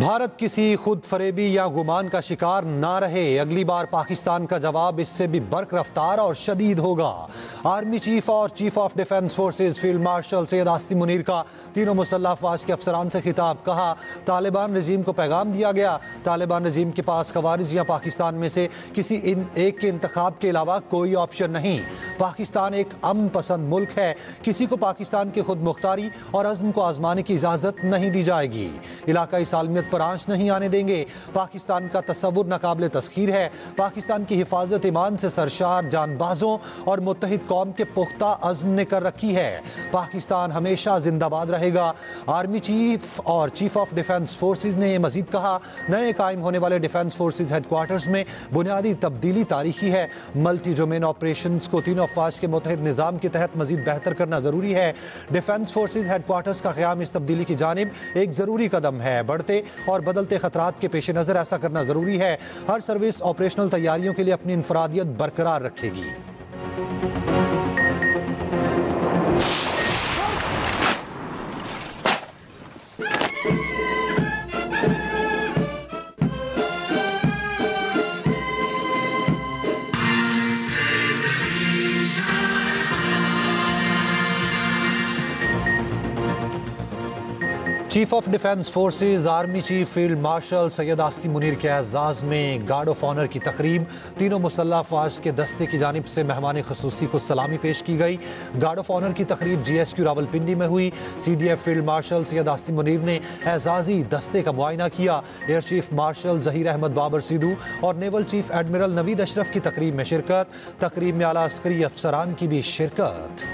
भारत किसी खुद फरेबी या गुमान का शिकार ना रहे। अगली बार पाकिस्तान का जवाब इससे भी बर्क रफ्तार और शदीद होगा। आर्मी चीफ और chief of defence forces field marshal Syed Asim Munir का तीनों मुसल्लह अफवाज के अफसरान से खिताब। कहा, तालिबान रजीम को पैगाम दिया गया, तालिबान रजीम के पास खवारिज या पाकिस्तान में से किसी एक के इंतखाब के अलावा कोई ऑप्शन नहीं। पाकिस्तान एक अमन पसंद मुल्क है, किसी को पाकिस्तान की खुद मुख्तारी और अज़्म को आजमाने की इजाज़त नहीं दी जाएगी। इलाकाई सालमियत पर आंच नहीं आने देंगे। पाकिस्तान का तस्वुर नाकाबिले तस्खीर है। पाकिस्तान की हिफाजत ईमान से सरशार जानबाजों और मुत्तहिद कौम के पुख्ता अज़्म ने कर रखी है। पाकिस्तान हमेशा जिंदाबाद रहेगा। आर्मी चीफ और चीफ ऑफ डिफेंस फोर्सेज ने मजीद कहा, नए कायम होने वाले डिफेंस फोर्सेज हेडक्वार्टर्स में बुनियादी तब्दीली तारीखी है। मल्टी डोमेन ऑपरेशन को तीनों अफवाज के मुत्तहिद निज़ाम के तहत मजीद बेहतर करना जरूरी है। डिफेंस फोर्सेज हेडक्वार्टर्स का क़याम इस तब्दीली की जानिब एक जरूरी कदम है। बढ़ते और बदलते खतरात के पेश नज़र ऐसा करना जरूरी है। हर सर्विस ऑपरेशनल तैयारियों के लिए अपनी इंफरादियत बरकरार रखेगी। Chief of defence forces army chief field marshal Syed Asim Munir के एजाज़ में गार्ड ऑफ ऑनर की तकरीब। तीनों मुसल्लह अफवाज के दस्ते की जानिब से मेहमान खसूसी को सलामी पेश की गई। गार्ड ऑफ ऑनर की तकरीब GSQ रावलपिंडी में हुई। CDF field marshal Syed Asim Munir ने एजाजी दस्ते का मुआयना किया। Air chief marshal Zaheer Ahmed Babar Sidhu और naval chief admiral Naveed Ashraf की तकरीब में शिरकत। तकरीब में आला अस्करी अफसरान की भी शिरकत।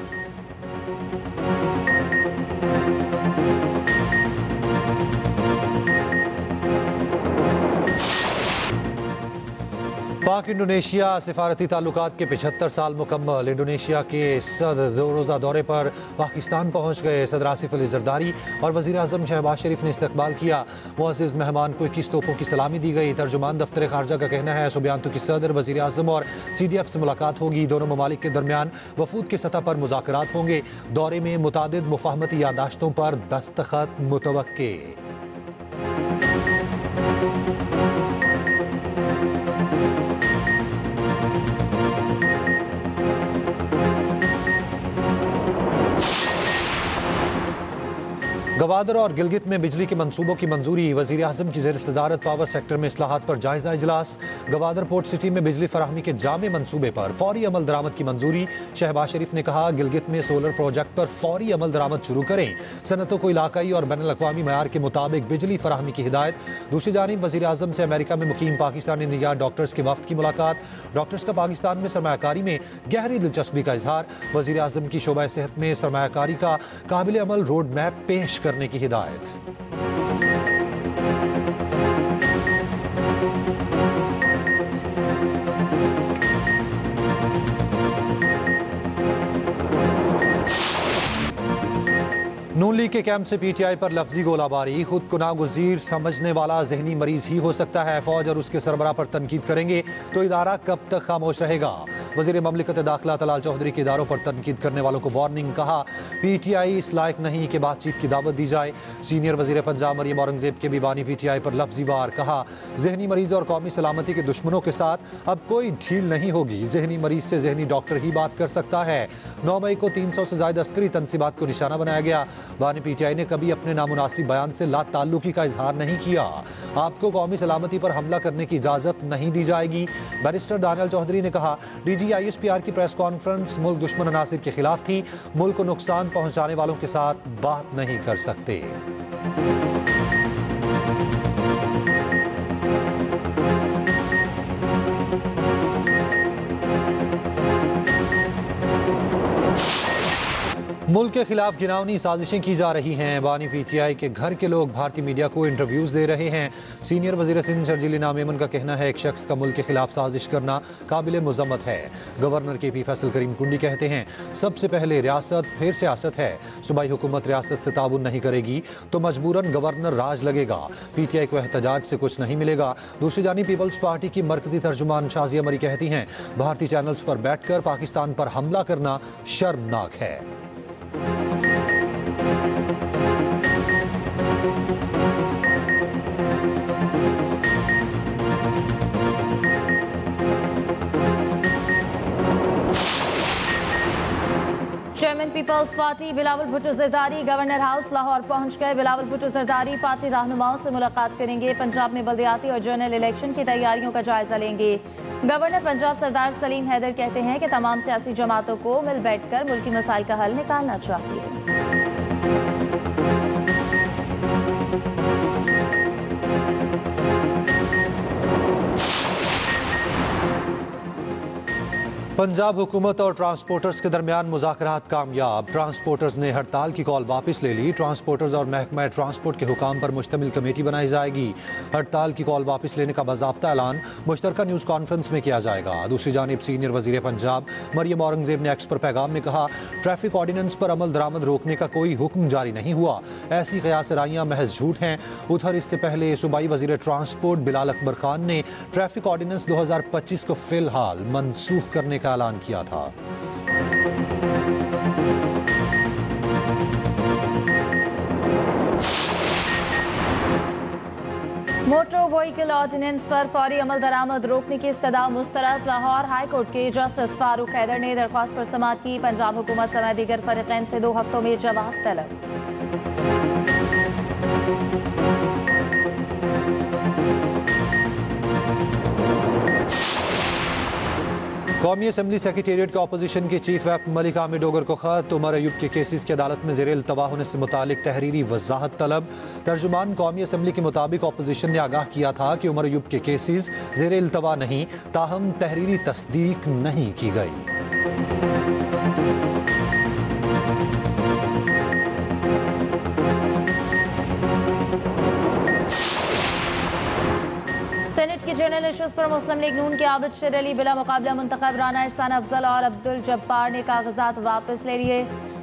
पाक इंडोनेशिया सिफारती ताल्लुकात के 75 साल मुकम्मल। इंडोनेशिया के सदर 2 रोज़ा दौरे पर पाकिस्तान पहुँच गए। सदर आसिफ अली जरदारी और वज़ीर आज़म शहबाज शरीफ ने इस्तकबाल किया। मुअज़्ज़िज़ मेहमान को 21 तोपों की सलामी दी गई। तर्जुमान दफ्तर खारजा का कहना है, सुबयान्तु की सदर, वज़ीर आज़म और CDF से मुलाकात होगी। दोनों ममालिक के दरमियान वफूद की सतह पर मुज़ाकरात होंगे। दौरे में मुतादिद मुफ़ाहमती यादाश्तों पर दस्तखत मुतवक्के। गवादर और गिलगित में बिजली के मंसूबों की मंजूरी। वज़ीर आज़म की ज़ेर सदारत पावर सेक्टर में इस्लाहात पर जायजा इजलास। गवादर पोर्ट सिटी में बिजली फराहमी के जामे मंसूबे पर फौरी अमल दरामद की मंजूरी। शहबाज शरीफ ने कहा, गिलगित में सोलर प्रोजेक्ट पर फौरी अमल दरामद शुरू करें। सनतों को इलाकाई और बैनुल अक़वामी मयार के मुताबिक बिजली फराहमी की हिदायत। दूसरी जानिब वज़ीर आज़म से अमेरिका में मुकीम पाकिस्तानी निगाह डॉक्टर्स के वफ़द की मुलाकात। डॉक्टर्स का पाकिस्तान में सरमायाकारी में गहरी दिलचस्पी का इजहार। वज़ीर आज़म की शोबा सेहत में सरमायाकारी का काबिल अमल रोड मैप पेश करने की हिदायत। नून लीग के कैंप से PTI पर लफ्जी गोलाबारी। खुद को नागुज़ीर समझने वाला जहनी मरीज ही हो सकता है। फौज और उसके सरबराह पर तनकीद करेंगे तो इदारा कब तक खामोश रहेगा। वज़ीर ममलिकत दाखिला तलाल चौधरी के इदारों पर तनकीद करने वालों को वार्निंग। कहा, PTI इस लायक नहीं कि बातचीत की दावत दी जाए। सीनियर वज़ीर पंजाब मरियम औरंगज़ेब के भी बानी PTI पर लफ्जी वार। कहा, जहनी मरीज और कौमी सलामती के दुश्मनों के साथ अब कोई ढील नहीं होगी। जहनी मरीज से जहनी डॉक्टर ही बात कर सकता है। 9 मई को 300 से ज़ायद अस्करी तनसीबात को निशाना बनाया गया। बानी PTI ने कभी अपने नामुनासिब बयान से ला ताल्लुकी का इजहार नहीं किया। आपको कौमी सलामती पर हमला करने की इजाजत नहीं दी जाएगी। बैरिस्टर दानियल चौधरी ने कहा, DG ISPR की प्रेस कॉन्फ्रेंस मुल्क दुश्मन अनासिर के खिलाफ थी। मुल्क को नुकसान पहुंचाने वालों के साथ बात नहीं कर सकते। मुल्क के खिलाफ घिनौनी साजिशें की जा रही हैं। बानी PTI के घर के लोग भारतीय मीडिया को इंटरव्यूज़ दे रहे हैं। सीनियर वज़ीर सिंध शर्जील इनाम मेमन का कहना है, एक शख्स का मुल्क के खिलाफ साजिश करना काबिल मुज़म्मत है। गवर्नर KP फैसल करीम कुंडी कहते हैं, सबसे पहले रियासत फिर सियासत है। सूबाई हुकूमत रियासत से ताउन नहीं करेगी तो मजबूरन गवर्नर राज लगेगा। PTI को एहतजाज से कुछ नहीं मिलेगा। दूसरी जानिब पीपल्स पार्टी की मरकजी तर्जुमान शाजिया मरी कहती हैं, भारतीय चैनल्स पर बैठकर पाकिस्तान पर हमला करना शर्मनाक है। People's party Bilawal Bhutto Zardari governor house Lahore पहुंच गए। बिलावल भुट्टो जरदारी पार्टी रहनुमाओं से मुलाकात करेंगे। पंजाब में बल्दियाती और जनरल इलेक्शन की तैयारियों का जायजा लेंगे। गवर्नर पंजाब सरदार सलीम हैदर कहते हैं कि तमाम सियासी जमातों को मिल बैठकर मुल्की मसाइल का हल निकालना चाहिए। पंजाब हुकूमत और ट्रांसपोर्टर्स के दरमियान मुज़ाकरात कामयाब। ट्रांसपोर्टर्स ने हड़ताल की कॉल वापस ले ली। ट्रांसपोर्टर्स और महकमा ट्रांसपोर्ट के हुकाम पर मुश्तमिल कमेटी बनाई जाएगी। हड़ताल की कॉल वापस लेने का बाज़ाब्ता ऐलान मुश्तरका न्यूज़ कॉन्फ्रेंस में किया जाएगा। दूसरी जानिब सीनियर वज़ीर पंजाब मरियम औरंगज़ेब ने एक्स पर पैगाम में कहा, ट्रैफिक ऑर्डिनेंस पर अमल दरामद रोकने का कोई हुक्म जारी नहीं हुआ। ऐसी क़यासराइयाँ महज झूठ हैं। उधर इससे पहले सूबाई वज़ीर ट्रांसपोर्ट बिलाल अकबर खान ने ट्रैफिक ऑर्डिनेंस 2025 को फ़िलहाल मनसूख करने का ऐलान किया था। मोटर व्हीकल ऑर्डिनेंस पर फौरी अमल दरामद रोकने की इस्तदा मुस्तरद। लाहौर हाई कोर्ट के जस्टिस फारूक हैदर ने दरख्वास्त पर समाअत की। पंजाब हुकूमत समेत दीगर फरीकैन से 2 हफ्तों में जवाब तलब। कौमी असम्बली सेक्रेटेरिएट के अपोजिशन के चीफ व्हिप मलिक आमिर डोगर को खत। उमर अयूब के केसेस की अदालत में ज़ेरे इल्तवा होने से मुतालिक तहरीरी वजाहत तलब। तर्जुमान कौमी असम्बली के मुताबिक अपोजिशन ने आगाह किया था कि उमर अयूब के केसेस ज़ेरे इल्तवा नहीं, ताहम तहरीरी तस्दीक नहीं की गई। सेनेट की जनरल इश्यूज पर मुस्लिम लीग नून के आबिद शेर अली बिला मुकाबला मुंतखब राना एहसान अफजल और अब्दुल जब्बार ने कागजात वापस ले लिए।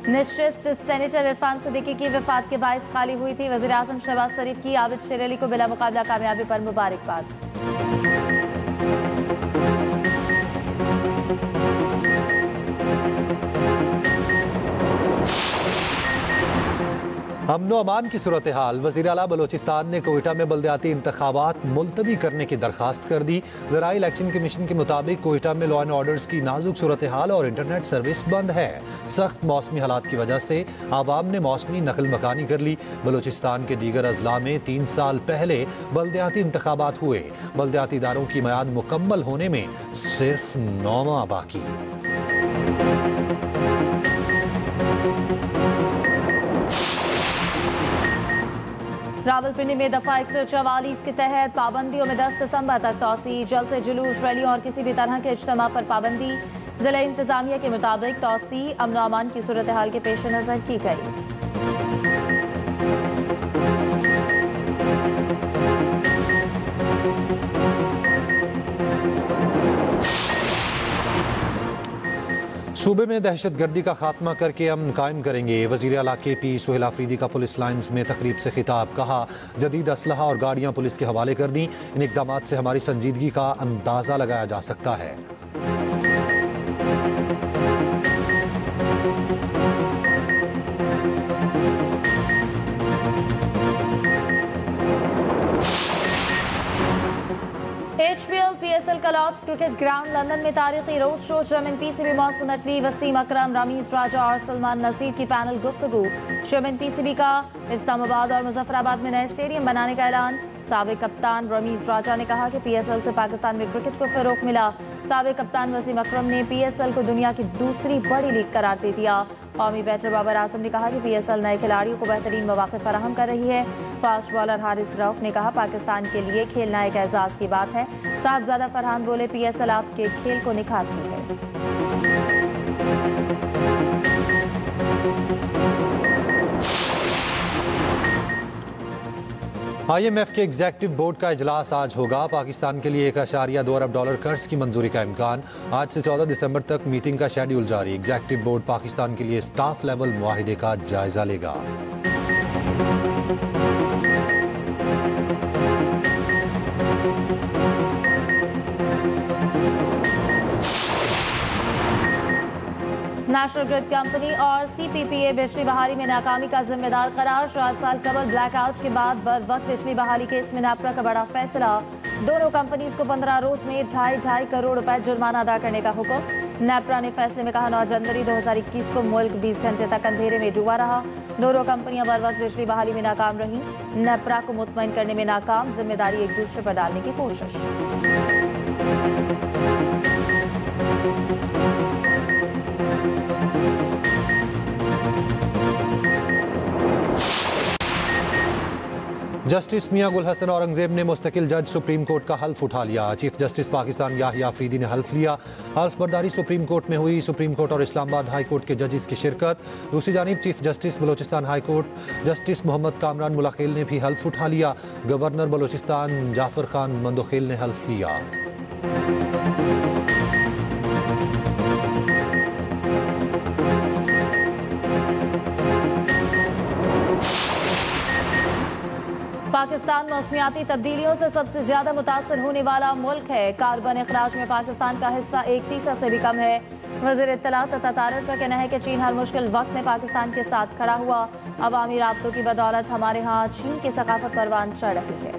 निश्चित सेनेटर इरफान सिद्दीकी की वफात के बायस खाली हुई थी। वज़ीर आज़म शहबाज शरीफ की आबिद शेर अली को बिला मुकाबला कामयाबी पर मुबारकबाद। अमन अमान की सूरत हाल। वज़ीर आला बलोचिस्तान ने कोयटा में बल्दियाती इंतखाबात मुलतवी करने की दरख्वास्त कर दी। ज़राई इलेक्शन कमीशन के मुताबिक कोयटा में लॉ एंड ऑर्डर्स की नाजुक सूरत हाल और इंटरनेट सर्विस बंद है। सख्त मौसमी हालात की वजह से आवाम ने मौसमी नकल मकानी कर ली। बलोचिस्तान के दीगर अजला में 3 साल पहले बल्दियाती इंतखाबात हुए। बल्दियाती इदारों की मियाद मुकम्मल होने में सिर्फ 9 माह बाकी। रावलपिंडी में दफा 144 के तहत पाबंदियों में 10 दिसंबर तक तौसी। जलसे, जुलूस, रैलियों और किसी भी तरह के इज्तिमा पर पाबंदी। जिला इंतजामिया के मुताबिक तौसी अमन अमान की सूरत हाल के पेश नजर की गई। सूबे में दहशतगर्दी का खात्मा करके अमन कायम करेंगे। वज़ीर आला KP सुहेल आफरीदी का पुलिस लाइन्स में तकरीब से खिताब। कहा, जदीद असलहा और गाड़ियां पुलिस के हवाले कर दी। इन इक़दामात से हमारी संजीदगी का अंदाज़ा लगाया जा सकता है। HPL PSL clubs cricket ground London में तारीखी रोड शो। चेयरमैन PCB मौसम नकवी, वसीम अकरम, रमीज राजा और सलमान नसीर की पैनल गुफ्तगू। चेयरमैन PCB का इस्लामाबाद और मुजफ्फराबाद में नए स्टेडियम बनाने का ऐलान। साबिक कप्तान रमीज राजा ने कहा कि PSL से पाकिस्तान में क्रिकेट को फ़रोग़ मिला। साबिक कप्तान वसीम अकरम ने PSL को दुनिया की दूसरी बड़ी लीग करार दे दिया। कौमी बैटर बाबर आजम ने कहा कि PSL नए खिलाड़ियों को बेहतरीन मौक़े फराहम कर रही है। फास्ट बॉलर हारिस रऊफ ने कहा, पाकिस्तान के लिए खेलना एक एजाज़ की बात है। साहबजादा फरहान बोले, PSL आपके खेल को निखारती है। IMF के एग्जेक्टिव बोर्ड का इजलास आज होगा। पाकिस्तान के लिए 1.2 अरब डॉलर कर्ज की मंजूरी का इम्कान। आज से 14 दिसंबर तक मीटिंग का शेड्यूल जारी। एग्जेक्टिव बोर्ड पाकिस्तान के लिए स्टाफ लेवल मुआहिदे का जायजा लेगा। नेशनल ग्रिड कंपनी और CPPA बिजली बहाली में नाकामी का जिम्मेदार करार। 4 साल कबल ब्लैकआउट के बाद बर वक्त बिजली बहाली केस में नापरा का बड़ा फैसला। दोनों कंपनीज को 15 रोज में 2.5 करोड़ रुपए जुर्माना अदा करने का हुक्म। नेपरा ने फैसले में कहा 9 जनवरी 2021 को मुल्क 20 घंटे तक अंधेरे में डूबा रहा। दोनों कंपनियां बर वक्त बिजली बहाली में नाकाम रहीं। नेपरा को मुतमईन करने में नाकाम, जिम्मेदारी एक दूसरे पर डालने की कोशिश। जस्टिस मियां गुल हसन औरंगजेब ने मुस्तकिल जज सुप्रीम कोर्ट का हल्फ उठा लिया। चीफ जस्टिस पाकिस्तान याहिया अफरीदी ने हल्फ लिया। हल्फ बर्दारी सुप्रीम कोर्ट में हुई। सुप्रीम कोर्ट और इस्लामाबाद हाई कोर्ट के जजेस की शिरकत। दूसरी जानिब chief justice Balochistan high court justice Mohammad Kamran Mulakhil ने भी हल्फ उठा लिया। गवर्नर बलोचिस्तान जाफर खान मंदोखिल ने हल्फ लिया। पाकिस्तान मौसमियाती तब्दीलियों से सबसे ज्यादा मुतासर होने वाला मुल्क है। कार्बन अखराज में पाकिस्तान का हिस्सा 1% से भी कम है। वज़ीर इत्तलात अता तारक का कहना है कि चीन हर मुश्किल वक्त में पाकिस्तान के साथ खड़ा हुआ। अवामी राब्तों की बदौलत हमारे यहाँ चीन की सकाफत परवान चढ़ रही है।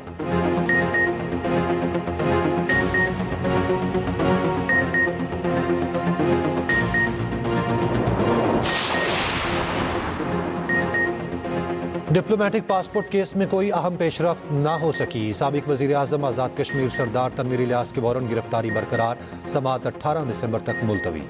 डिप्लोमेटिक पासपोर्ट केस में कोई अहम पेशरफ्त ना हो सकी। साबिक वजीर आजम आज़ाद कश्मीर सरदार तनवीर इलियास के वारंट गिरफ्तारी बरकरार। समाअत 18 दिसंबर तक मुलतवी।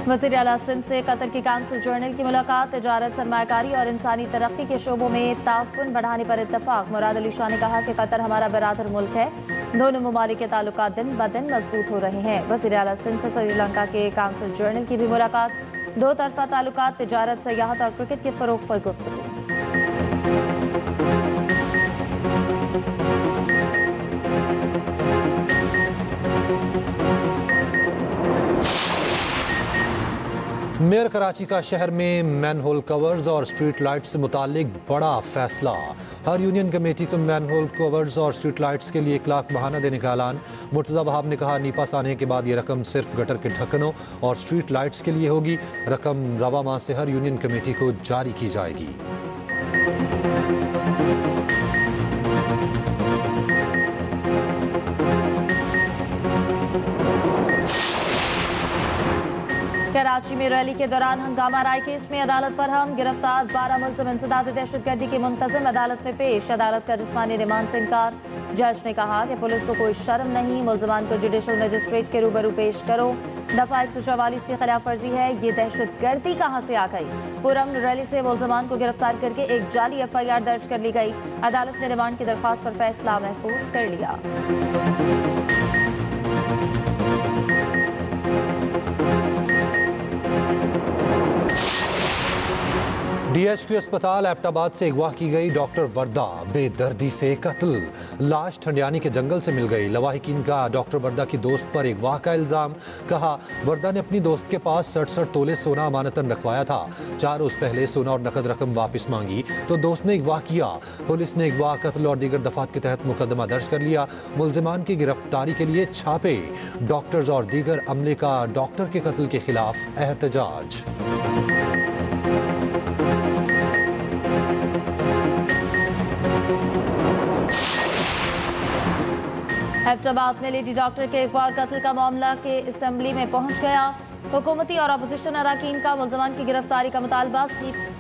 वज़ीर आला सिंध से कतर की काउंसिल जर्नल की मुलाकात। तिजारत, सरमायाकारी और इंसानी तरक्की के शोबों में ताउन बढ़ाने पर इत्तफाक। मुराद अली शाह ने कहा कि कतर हमारा बरादर मुल्क है। दोनों ममालिक के ताल्लुकात दिन ब दिन मजबूत हो रहे हैं। वज़ीर आला सिंध से श्रीलंका के काउंसिल जर्नल की भी मुलाकात। दो तरफा ताल्लुकात, तिजारत, सयाहत और क्रिकेट के फरोग पर गुफ्तगू। मेयर कराची का शहर में मैनहोल कवर्स और स्ट्रीट लाइट्स से मुतालिक बड़ा फैसला। हर यूनियन कमेटी को मैनहोल कवर्स और स्ट्रीट लाइट्स के लिए 1 लाख महाना देने का ऐलान। मुर्तज़ा वहाब ने कहा नीपास आने के बाद ये रकम सिर्फ गटर के ढक्कनों और स्ट्रीट लाइट्स के लिए होगी। रकम रवा माह से हर यूनियन कमेटी को जारी की जाएगी। कराची में रैली के दौरान हंगामा राय केस में अदालत पर हम गिरफ्तार 12 मुलजिम इंसदाद दहशतगर्दी के मुंतजिम अदालत में पेश। अदालत का जिस्मानी रिमांड से इनकार। जज ने कहा कि पुलिस को कोई शर्म नहीं, मुलजमान को जुडिशल मजिस्ट्रेट के रूबरू पेश करो। दफा 144 की खिलाफ वर्जी है। ये दहशतगर्दी कहाँ से आ गई? पुरअमन रैली से मुलजमान को गिरफ्तार करके एक जाली FIR दर्ज कर ली गई। अदालत ने रिमांड की दरख्वास्त पर फैसला महफूज कर लिया। DHQ अस्पताल एबटाबाद से अगवा की गई डॉक्टर वर्दा बेदर्दी से कत्ल। लाश ठंडियानी के जंगल से मिल गई। लवाहिकीन का डॉक्टर वर्दा की दोस्त पर अगवा का इल्जाम। कहा वर्दा ने अपनी दोस्त के पास 67 तोले सोना अमानतन रखवाया था। 4 रोज पहले सोना और नकद रकम वापस मांगी तो दोस्त ने अगवा किया। पुलिस ने अगवा, कत्ल और दीगर दफात के तहत मुकदमा दर्ज कर लिया। मुलजिमान की गिरफ्तारी के लिए छापे। डॉक्टर्स और दीगर अमले का डॉक्टर के कत्ल के खिलाफ एहतजाज। एबटाबाद में लेडी डॉक्टर के एक और कत्ल का मामला के असेंबली में पहुंच गया। हुकूमती और अपोजिशन अरकान का मुलजमान की गिरफ्तारी का मुतालबा।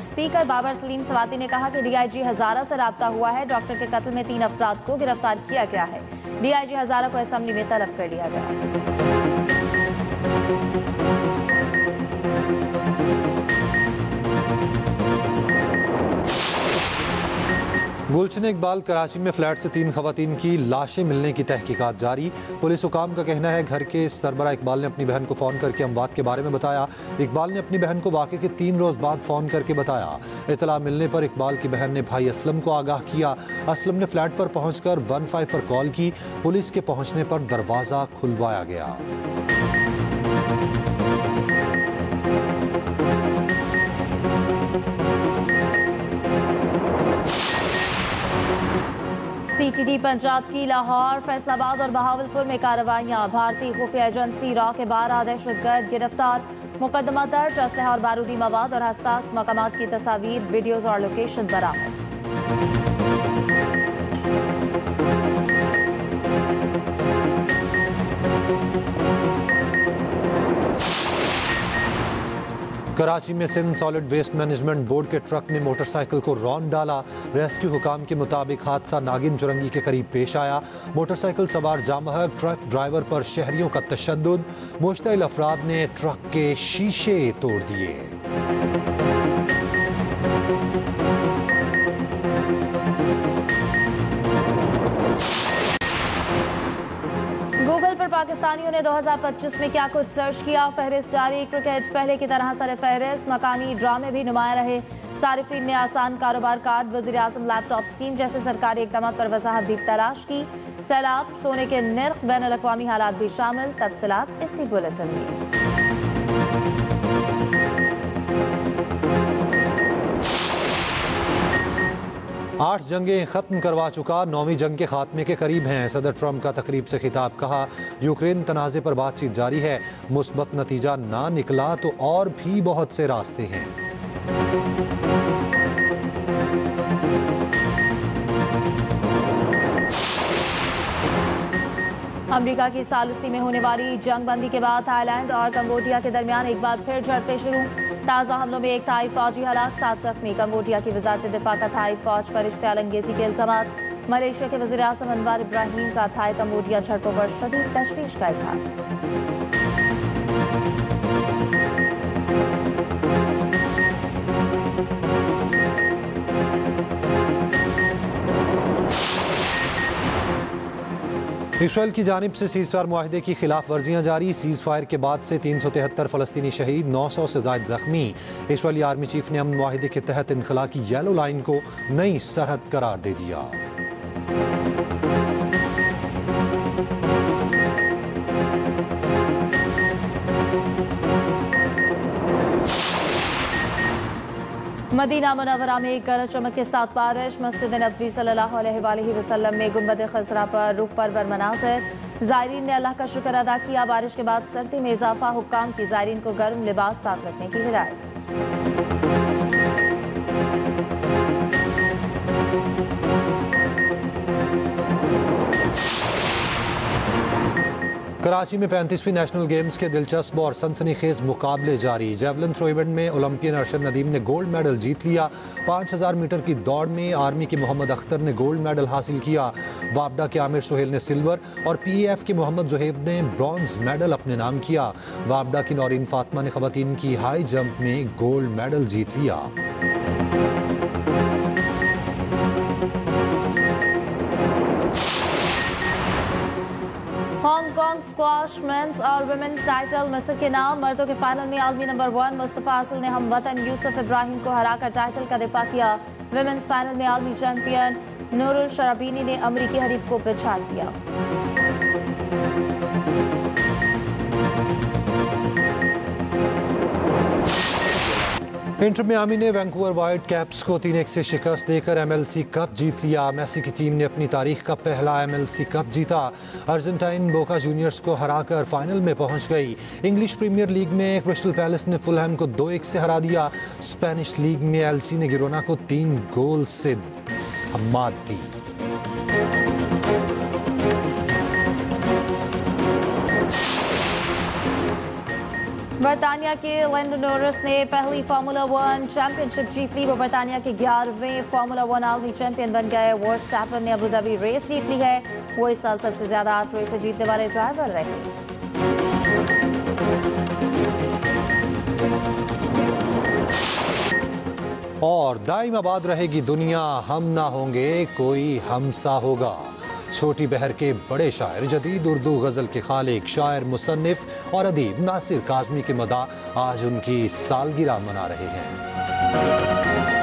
स्पीकर बाबर सलीम सवाती ने कहा कि DIG हजारा से राब्ता हुआ है। डॉक्टर के कत्ल में 3 अफराद को गिरफ्तार किया गया है। DIG हजारा को असेंबली में तलब कर लिया गया। गुलशन इकबाल कराची में फ्लैट से 3 खवातीन की लाशें मिलने की तहकीकात जारी। पुलिस हुकाम का कहना है घर के सरबरा इकबाल ने अपनी बहन को फ़ोन करके अमवात के बारे में बताया। इकबाल ने अपनी बहन को वाक़े के 3 रोज़ बाद फ़ोन करके बताया। इतला मिलने पर इकबाल की बहन ने भाई असलम को आगाह किया। असलम ने फ्लैट पर पहुंचकर 15 पर कॉल की। पुलिस के पहुंचने पर दरवाज़ा खुलवाया गया। पीटीडी पंजाब की लाहौर, फैसलाबाद और बहावलपुर में कार्रवाइयां। भारतीय खुफिया एजेंसी रॉ के 12 दहशतगर्द गिरफ्तार। मुकदमा दर्ज, असलहा और बारूदी मवाद और हसास मकामात की तस्वीर, वीडियोज और लोकेशन बरामद। कराची में Sindh solid waste management board के ट्रक ने मोटरसाइकिल को रौंद डाला। रेस्क्यू हुकाम के मुताबिक हादसा नागिन चुरंगी के करीब पेश आया। मोटरसाइकिल सवार जामहक ट्रक ड्राइवर पर शहरियों का तशद्दुद। मुश्तइल अफराद ने ट्रक के शीशे तोड़ दिए। गूगल पर पाकिस्तानियों ने 2025 में क्या कुछ सर्च किया, फहरिस्त जारी। क्रिकेट पहले की तरह सर फहरिस्त, मकामी ड्रामे भी नुमाया रहे। सारिफीन ने आसान कारोबार कार्ड, वज़ीर आज़म लैपटॉप स्कीम जैसे सरकारी इक़दाम पर वजाहत भी तलाश की। सैलाब, सोने के निर्ख, बैनुल अक़वामी हालात भी शामिल। तफसीलात इसी बुलेटिन में। 8 जंगें खत्म करवा चुका, 9वीं जंग के खात्मे के करीब हैं। सदर ट्रंप का तकरीब से खिताब, कहा यूक्रेन तनाज़े पर बातचीत जारी है। मुस्बत नतीजा ना निकला तो और भी बहुत से रास्ते हैं। अमेरिका की सालिसी में होने वाली जंग बंदी के बाद थाईलैंड और कंबोडिया के दरमियान एक बार फिर झड़पें शुरू। ताज़ा हमलों में एक थाई फौजी हलाक, 7 जख्मी। कंबोडिया की वजारत दिफा का थाई फौज पर इश्तियाल अंगेजी के इल्जामात। मलेशिया के वज़ीर आज़म अनवर इब्राहिम का थाई कंबोडिया झड़पों पर शदीद तशवीश का इजहार। इसराइल की जानिब से सीज़फायर मुआहिदे की खिलाफ वर्जियाँ जारी। सीज़फायर के बाद से 373 फ़लस्तीनी शहीद, 900 से ज़ायद ज़ख्मी। इसराइली आर्मी चीफ ने अमन मुआहिदे के तहत इनखला की येलो लाइन को नई सरहद करार दे दिया। मदीना मुनव्वरा में गरज चमक के साथ बारिश। मस्जिद नबवी सल्लल्लाहु अलैहि वसल्लम में गुंबद खसरा पर रुख परवर मनाज़िर। ज़ायरीन ने अल्लाह का शुक्र अदा किया। बारिश के बाद सर्दी में इजाफा, हुक्काम की ज़ायरीन को गर्म लिबास साथ रखने की हिदायत। कराची में 35वीं नेशनल गेम्स के दिलचस्प और सनसनीखेज मुकाबले जारी। जेवलिन थ्रो इवेंट में ओलंपियन अरशद नदीम ने गोल्ड मेडल जीत लिया। 5000 मीटर की दौड़ में आर्मी के मोहम्मद अख्तर ने गोल्ड मेडल हासिल किया। वापडा के आमिर सुहेल ने सिल्वर और पीएएफ के मोहम्मद जुहैब ने ब्रॉन्ज मेडल अपने नाम किया। वापडा की नौरीन फातिमा ने खवातीन की हाई जंप में गोल्ड मेडल जीत लिया। हांगकांग स्क्वाश मेंस और वुमेन्स टाइटल मिस्र के नाम। मर्दों के फाइनल में आलमी नंबर 1 मुस्तफा असल ने हमवतन यूसुफ इब्राहिम को हराकर टाइटल का दिफा किया। वुमेन्स फाइनल में आलमी चैंपियन नूरुल शराबीनी ने अमरीकी हरीफ को पछाड़ दिया। इंटर मियामी ने वैंकूवर वाइट कैप्स को 3-1 से शिकस्त देकर एमएलसी कप जीत लिया। मेसी की टीम ने अपनी तारीख का पहला एमएलसी कप जीता। अर्जेंटाइन बोका जूनियर्स को हराकर फाइनल में पहुंच गई। इंग्लिश प्रीमियर लीग में क्रिस्टल पैलेस ने फुलहैम को 2-1 से हरा दिया। स्पेनिश लीग में एलसी ने गिरोना को 3 गोल से मात दी। बरतानिया के लैंडो नॉरिस ने पहली फार्मूला 1 चैंपियनशिप जीत ली। वो बरतानिया के 11वें फार्मूला 1 आलमी चैंपियन बन गए। वर्स्टैपन ने अबूधाबी रेस जीत ली है। वो इस साल सबसे ज्यादा 8 रेस जीतने वाले ड्राइवर रहे। और दाइम आबाद रहेगी दुनिया, हम ना होंगे कोई हमसा होगा। छोटी बहर के बड़े शायर, जदीद उर्दू गज़ल के खालिक, शायर, मुसन्निफ और अदीब नासिर काज़मी के मदा आज उनकी सालगिरह मना रहे हैं।